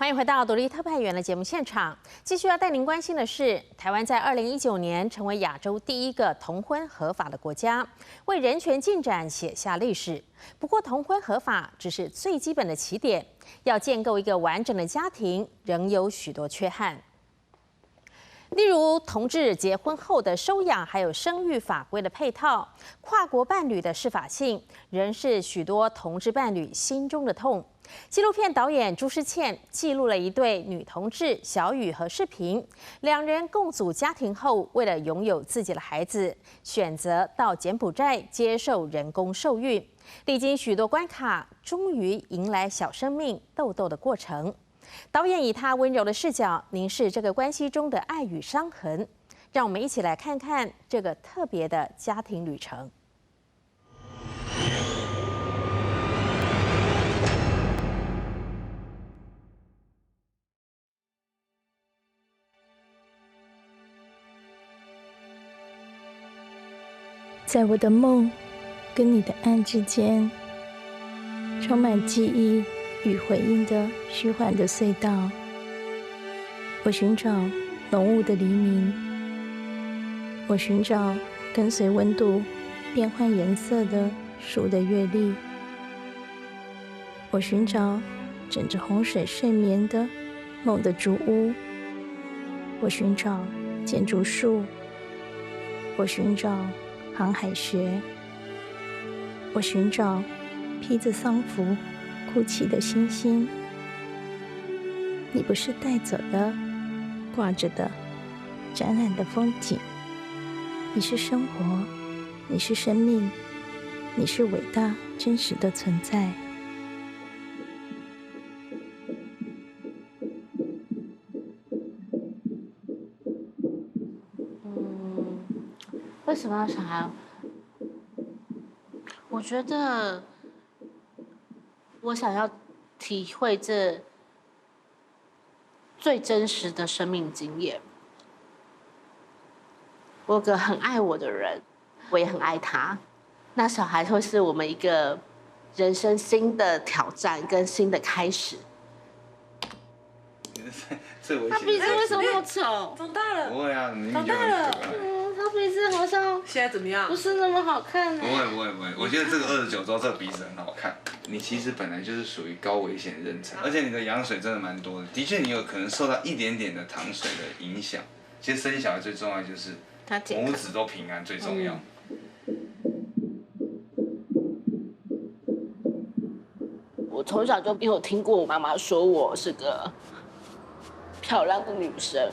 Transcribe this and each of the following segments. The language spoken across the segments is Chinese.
欢迎回到独立特派员的节目现场。继续要带您关心的是，台湾在2019年成为亚洲第一个同婚合法的国家，为人权进展写下历史。不过，同婚合法只是最基本的起点，要建构一个完整的家庭，仍有许多缺憾。例如，同志结婚后的收养，还有生育法规的配套，跨国伴侣的适法性，仍是许多同志伴侣心中的痛。纪录片导演朱诗倩记录了一对女同志小雨和世平，两人共组家庭后，为了拥有自己的孩子，选择到柬埔寨接受人工受孕，历经许多关卡，终于迎来小生命豆豆的过程。导演以他温柔的视角凝视这个关系中的爱与伤痕，让我们一起来看看这个特别的家庭旅程。在我的梦跟你的暗之间，充满记忆与回应的虚幻的隧道，我寻找浓雾的黎明，我寻找跟随温度变换颜色的树的阅历，我寻找枕着洪水睡眠的梦的竹屋，我寻找建筑树，我寻找航海学，我寻找披着丧服哭泣的星星。你不是带走的挂着的展览的风景，你是生活，你是生命，你是伟大真实的存在。为什么要小孩？我觉得我想要体会这最真实的生命经验。我有个很爱我的人，我也很爱他。那小孩会是我们一个人生新的挑战跟新的开始。最危险。他鼻子为什么那么丑？长大了。不会啊，你长大了。他鼻子好像现在怎么样？不是那么好看呢。不会，我觉得这个29周这个鼻子很好看。你其实本来就是属于高危险妊娠，而且你的羊水真的蛮多的，的确你有可能受到一点点的糖水的影响。其实生小孩最重要就是母子都平安最重要。我从小就没有听过我妈妈说我是个漂亮的女生，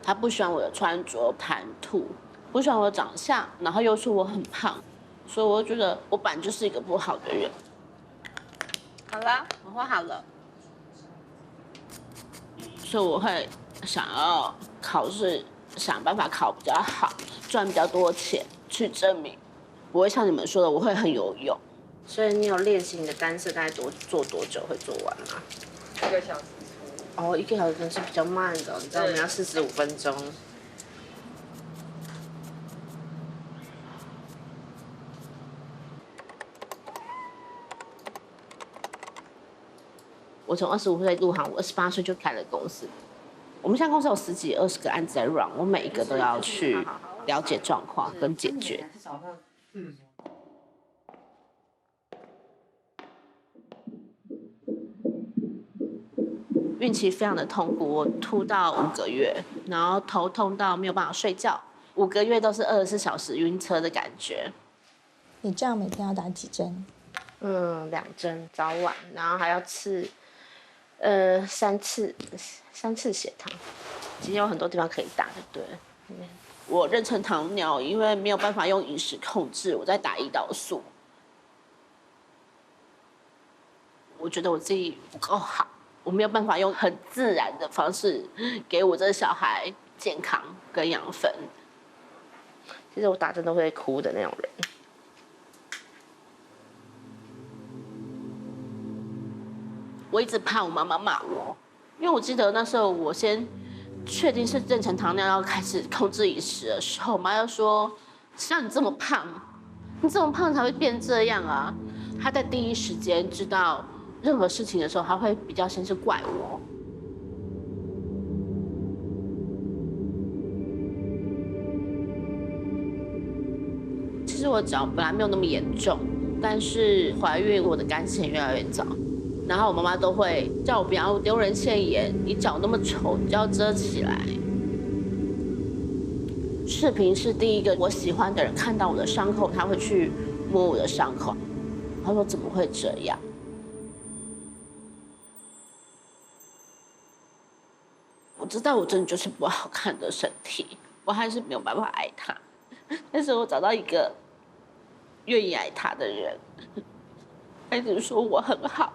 她不喜欢我的穿着谈吐，不喜欢我的长相，然后又说我很胖，所以我就觉得我本来就是一个不好的人。好啦，我画好了，所以我会想要考试，想办法考比较好，赚比较多钱，去证明不会像你们说的我会很有用。所以你有练习你的单色大概做多久会做完吗1个小时。哦，1个小时真是比较慢的，你知道我们要45分钟。我从25岁入行，我28岁就开了公司。我们现在公司有10几、20个案子在 run， 我每一个都要去了解状况跟解决。孕期非常的痛苦，我吐到5个月，然后头痛到没有办法睡觉，5个月都是24小时晕车的感觉。你这样每天要打几针？2针，早晚，然后还要3次血糖。今天有很多地方可以打，对不对？我妊娠糖尿，因为没有办法用饮食控制，我在打胰岛素。我觉得我自己不够好。我没有办法用很自然的方式给我这小孩健康跟养分。其实我打针都会哭的那种人。我一直怕我妈妈骂我，因为我记得那时候我先确定是妊娠糖尿要开始控制饮食的时候，我妈就说：“像你这么胖，你这么胖才会变这样啊。”她在第一时间知道任何事情的时候，他会比较先是怪我。其实我脚本来没有那么严重，但是怀孕我的肝腺越来越早，然后我妈妈都会叫我不要丢人现眼，你脚那么丑，你就要遮起来。视频是第一个我喜欢的人看到我的伤口，他会去摸我的伤口，他说怎么会这样？我知道我真的就是不好看的身体，我还是没有办法爱他，但是我找到一个愿意爱他的人，他一直说我很好，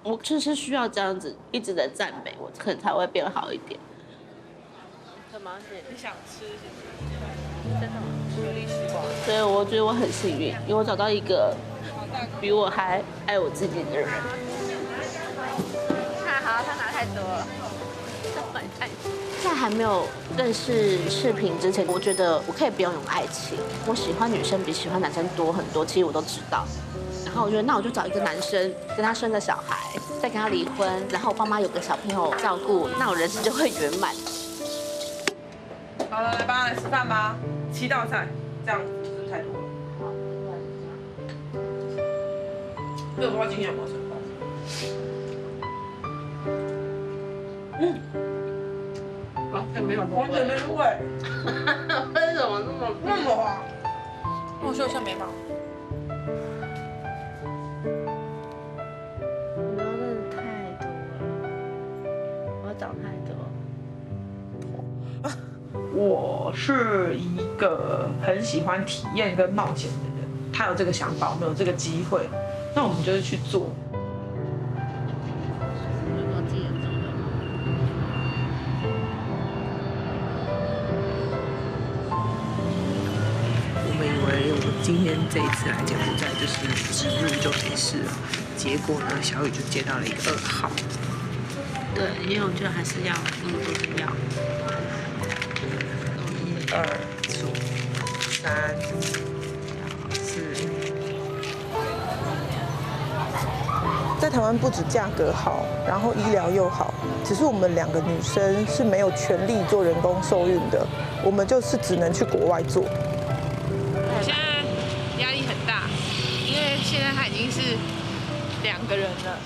我就是需要这样子一直的赞美，我可能才会变好一点。干嘛？你想吃？真的吗？有利西瓜。所以我觉得我很幸运，因为我找到一个比我还爱我自己的人。太好，他拿太多了，这本太多。在还没有认识视频之前，我觉得我可以不用有爱情，我喜欢女生比喜欢男生多很多，其实我都知道。然后我觉得，那我就找一个男生，跟他生个小孩，再跟他离婚，然后我爸妈有个小朋友照顾，那我人生就会圆满。好了，来吧，来吃饭吧，7道菜，这样是不是太多了？我也不知道今天有没有成功。完全没有完全没入味。为什么那么啊？帮我修一下眉毛。你要认识太多了，我长太多。我是一个很喜欢体验跟冒险的人，他有这个想法，我们有这个机会，那我们就是去做。我们以为我今天这一次来柬埔寨就是植入就没事了，结果呢，小雨就接到了一个2号。对，因为我觉得还是要那么多的药。1、2、3、4。在台湾不止价格好，然后医疗又好，只是我们2个女生是没有权利做人工受孕的，我们就是只能去国外做。现在压力很大，因为现在他已经是2个人了。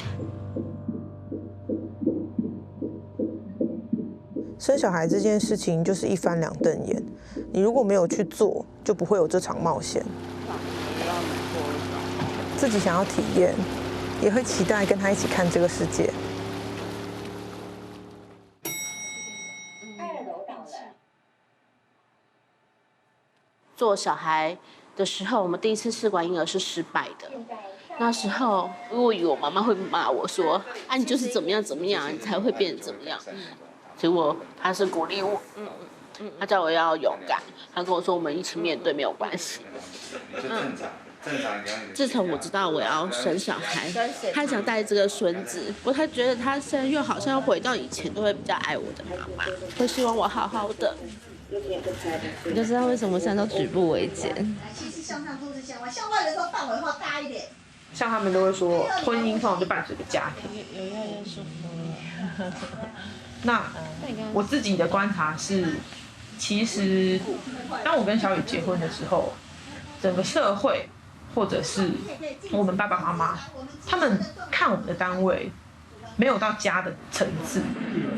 生小孩这件事情就是一翻2瞪眼，你如果没有去做，就不会有这场冒险。自己想要体验，也会期待跟他一起看这个世界。做小孩的时候，我们第一次试管婴儿是失败的。那时候我以为我妈妈会骂我说：“啊，你就是怎么样怎么样，你才会变成怎么样。”结果他是鼓励我，他叫我要勇敢，他跟我说我们一起面对没有关系。自从我知道我要生小孩，他想带这个孙子，不过他觉得他现在又好像要回到以前，都会比较爱我的妈妈，会希望我好好的。你就知道为什么现在都举步维艰。其实向上都是向外，向外的时候范围画大一点。像他们都会说，婚姻通常就伴随着家庭。有越来越舒服了。那我自己的观察是，其实当我跟小雨结婚的时候，整个社会或者是我们爸爸妈妈，他们看我们的单位没有到家的层次。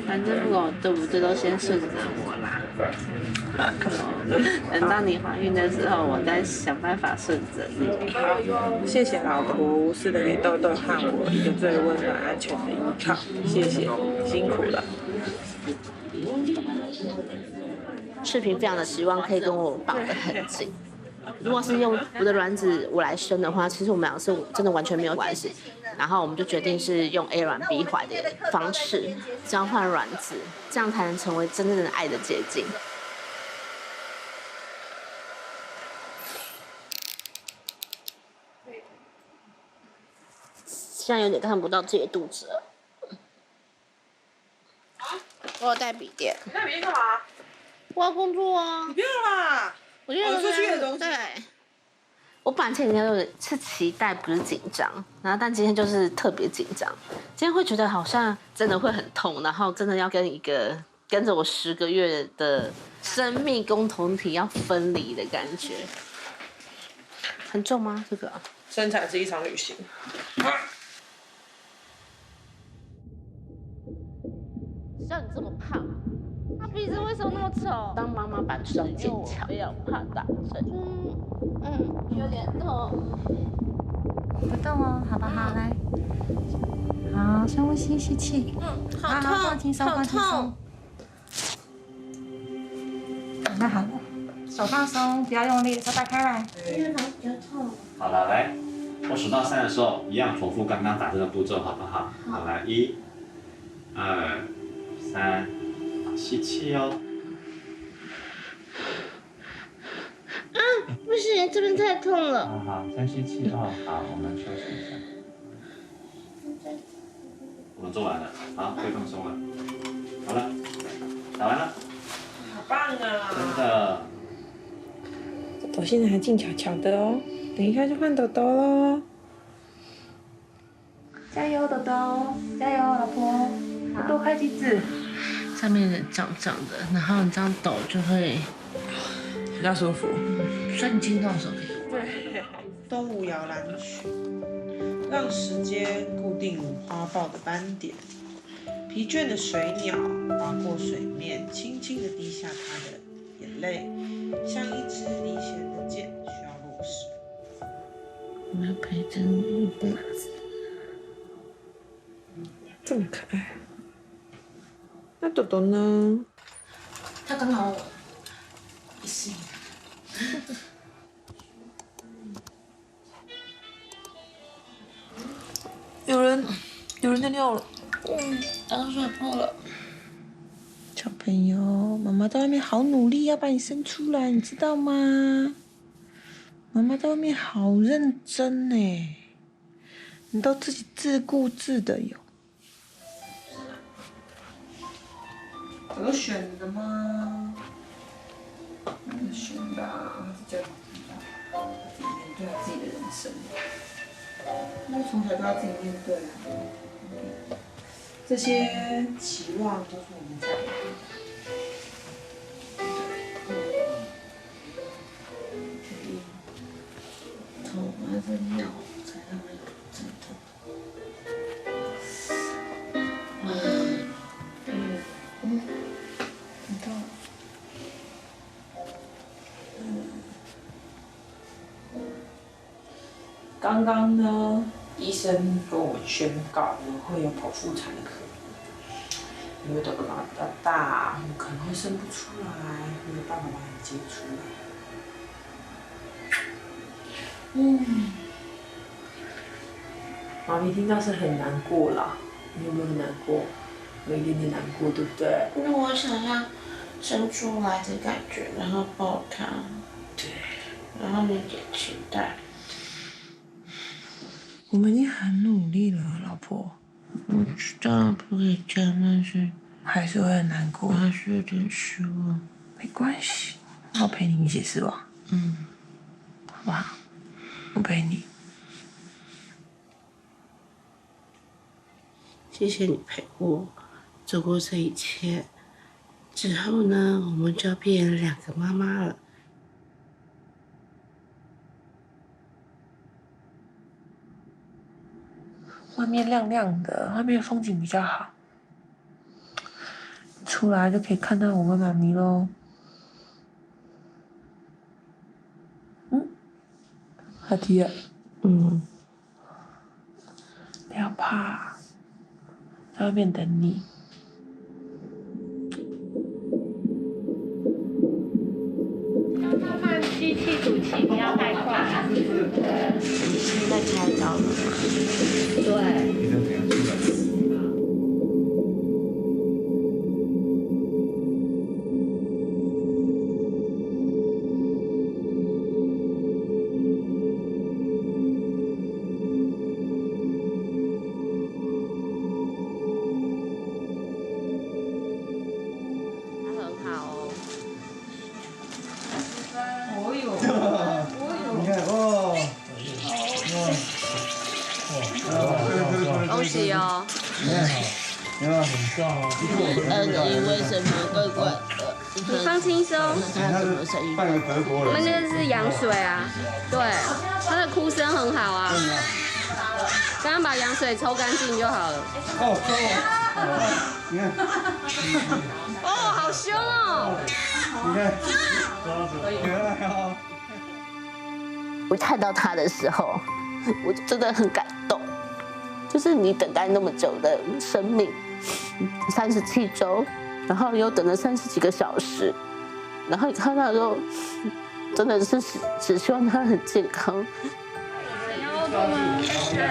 反正不管我对不对，都先顺着我啦。等到你怀孕的时候，我再想办法顺着你。好，谢谢老婆无私的给豆豆和我一个最温暖安全的依靠，谢谢，辛苦了。视频非常的希望可以跟我绑得很紧。如果是用我的卵子我来生的话，其实我们俩是真的完全没有关系。然后我们就决定是用 A 卵 B 怀的方式交换卵子，这样才能成为真正的爱的结晶。现在有点看不到自己的肚子了。我有带笔电。你带笔电干嘛？我要工作啊。你不要啦。我觉得出去的东西。对。我本来前几天是期待，不是紧张，然后但今天就是特别紧张。今天会觉得好像真的会很痛，然后真的要跟着我10个月的生命共同体要分离的感觉。很重吗？这个生产是一场旅行。像你这么胖，他鼻子为什么那么丑？当妈妈把手坚强，不要怕打针。有点痛。不动哦，好不好？来，好，深呼吸，吸气。好痛，放轻松，放轻松。那好了，手放松，不要用力，手打开来。因为它比较痛。好了，来，我数到3的时候，一样重复刚刚打针的步骤，好不好？好，来，1、2、3，吸气哦。不行，这边太痛了。好，深吸气哦。好，我们休息一下。我们做完了，好，可以放松了。好了，打完了。好棒啊！真的。豆豆现在还静悄悄的哦，等一下就换豆豆喽。加油，豆豆！加油，老婆！多开几次。上面的胀胀的，然后你这样抖就会比较舒服。所以你筋痛的时候可以。对，动物摇篮曲，让时间固定花豹的斑点。疲倦的水鸟划过水面，轻轻地滴下它的眼泪，像一支离弦的箭，需要落实。我要陪着你一辈子。这么可爱。那豆豆呢？他刚好也是。有人尿尿了。刚睡破了。小朋友，妈妈在外面好努力要把你生出来，你知道吗？妈妈在外面好认真呢，你都自己自顾自的哟。有选的吗？有选的啊，这就好，自己面对自己的人生。那从小就要自己面对啊。这些期望都是我们在的。痛还是尿才让它有阵痛。很痛。刚刚呢，医生跟我们宣告我们会有剖腹产的可能，因为豆豆长得比较大，我们可能会生不出来，没有办法把你接出来。妈咪听到是很难过啦，你有没有很难过？有一点点难过，对不对？因为我想要生出来的感觉，然后抱它，对，然后有点期待。我们已经很努力了，老婆。我知道不可以这样，但是还是会很难过，还是有点失望。没关系，我陪你一起失望。好不好？我陪你。谢谢你陪我走过这一切。之后呢，我们就要变2个妈妈了。外面亮亮的，外面风景比较好，出来就可以看到我跟妈咪咯。阿弟啊，不要怕，在外面等你。看机器吐气不要太快。现在开刀了吗？对。你这怎样出来？哦哟，你看哦。起哦。你要很壮哦。你为什么怪怪的？你放轻松。他什么声音？半个德国人。我们那个是羊水啊，对，他的哭声很好啊。刚刚把羊水抽干净就好了。哦，你看。哦，好凶哦！你看，可爱哦。我看到他的时候，我真的很感动。就是你等待那么久的生命，37周，然后又等了30几个小时，然后你看到的时候，真的是只希望他很健康。要动吗？对，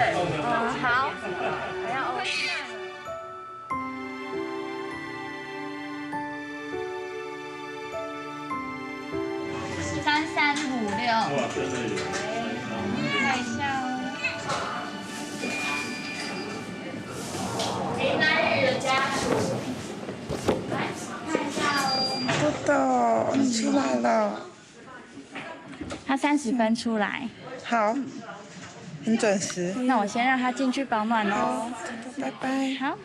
好，还要哦。3356，看一下哦。平安日的家属，来看一下哦。豆豆，你出来了。他30分出来。好，很准时。那我先让他进去保暖哦。拜拜。好。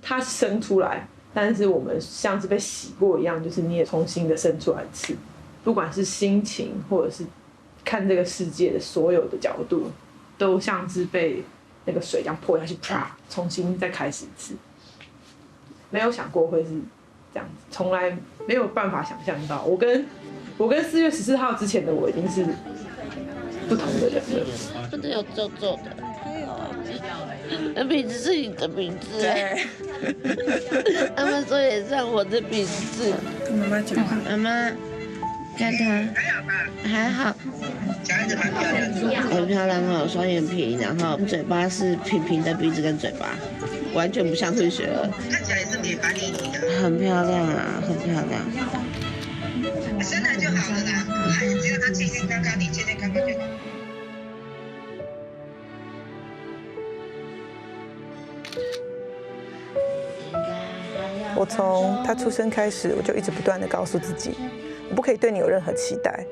他生出来，但是我们像是被洗过一样，就是你也重新的生出来一次，不管是心情或者是看这个世界的所有的角度，都像是被那个水这样泼下去，啪，重新再开始一次。没有想过会是这样子，从来没有办法想象到。我跟4月14号之前的我已经是不同的人了。真的有皱皱的，那鼻子是你的鼻子，对。他们说也像我的鼻子。跟妈妈讲话。妈妈，看他还好，小孩子蛮漂亮的，很漂亮哦，双眼皮，然后嘴巴是平平的鼻子跟嘴巴，完全不像混血儿。看起来也是脸白腻腻的。很漂亮啊，很漂亮。生来就好了啦，只要他健健康康，你健健康康就好。我从他出生开始，我就一直不断地告诉自己，我不可以对你有任何期待，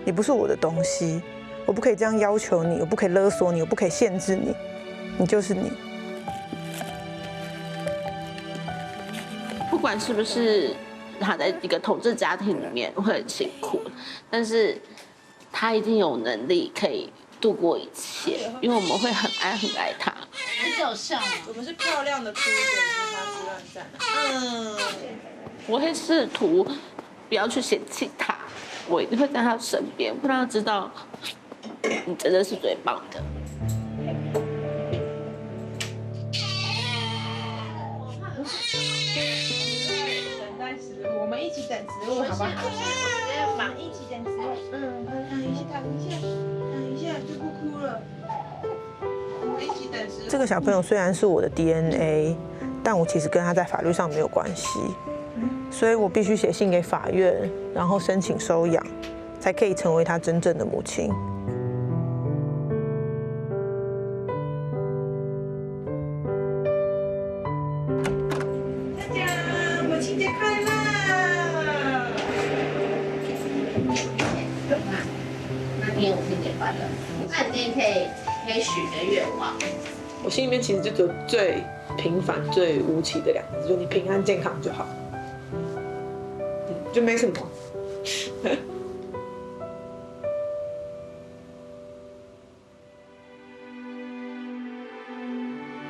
你不是我的东西，我不可以这样要求你，我不可以勒索你，我不可以限制你，你就是你。不管是不是他在一个统治家庭里面会很辛苦，但是他一定有能力可以度过一切，因为我们会很爱他。我们有像，我们是漂亮的哭着跟他吃饭站。我会试图不要去嫌弃他，我一定会在他身边，会让他知道你真的是最棒的。等待食物，我们一起等食物，好不好？我一起等食物。躺一下，就不哭了。我们一起等食物。这个小朋友虽然是我的 DNA， 但我其实跟他在法律上没有关系，所以我必须写信给法院，然后申请收养，才可以成为他真正的母亲。大家母亲节快乐！那今天母亲节快乐。那你今天可以许个愿望。我心里面其实就只有最平凡、最无奇的2个字，就你平安健康就好，就没什么。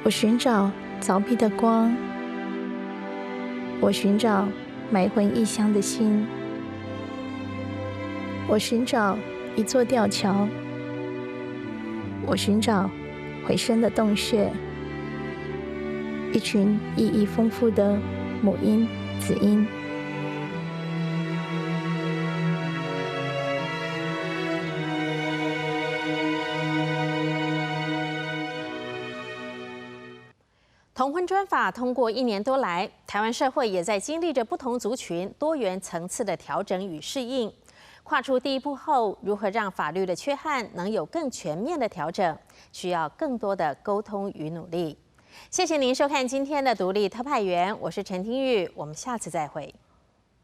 我寻找凿壁的光，我寻找埋魂异乡的心，我寻找一座吊桥，我寻找回声的洞穴，一群意义丰富的母鹰、子鹰。同婚专法通过1年多来，台湾社会也在经历着不同族群多元层次的调整与适应。跨出第一步后，如何让法律的缺憾能有更全面的调整，需要更多的沟通与努力。谢谢您收看今天的独立特派员，我是陈听玉，我们下次再会。